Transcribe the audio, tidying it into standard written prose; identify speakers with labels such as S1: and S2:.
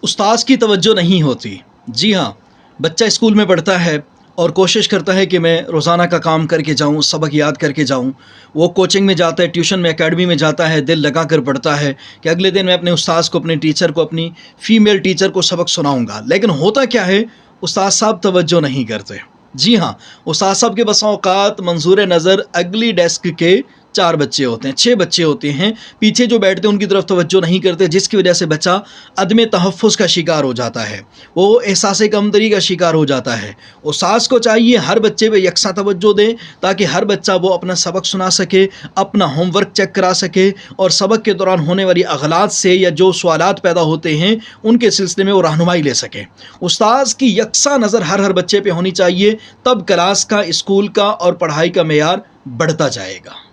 S1: استاذ کی توجہ نہیں ہوتی۔ جی ہاں، بچہ اسکول میں پڑھتا ہے اور کوشش کرتا ہے کہ میں روزانہ کا کام کر کے جاؤں، سبق یاد کر کے جاؤں۔ وہ کوچنگ میں جاتا ہے، ٹیوشن میں، اکیڈمی میں جاتا ہے، دل لگا کر پڑھتا ہے کہ اگلے دن میں اپنے استاذ کو، اپنے ٹیچر کو، اپنی فیمیل ٹیچر کو سبق سناؤں گا۔ لیکن ہوتا کیا ہے، استاذ صاحب توجہ نہیں کرتے۔ جی ہاں، استاذ صاحب کے بسا اوقات منظور نظر اگلی ڈیسک کے 4 بچے ہوتے ہیں، 6 بچے ہوتے ہیں، پیچھے جو بیٹھتے ہیں ان کی طرف توجہ نہیں کرتے، جس کی وجہ سے بچہ عدم تحفظ کا شکار ہو جاتا ہے، وہ احساس کمتری کا شکار ہو جاتا ہے۔ استاذ کو چاہیے ہر بچے پہ یکساں توجہ دے تاکہ ہر بچہ وہ اپنا سبق سنا سکے، اپنا ہوم ورک چیک کرا سکے، اور سبق کے دوران ہونے والی اغلاط سے یا جو سوالات پیدا ہوتے ہیں ان کے سلسلے میں وہ رہنمائی لے سکے۔ استاذ کی یکساں نظر ہر بچے پہ ہونی چاہیے، تب کلاس کا، اسکول کا اور پڑھائی کا معیار بڑھتا جائے گا۔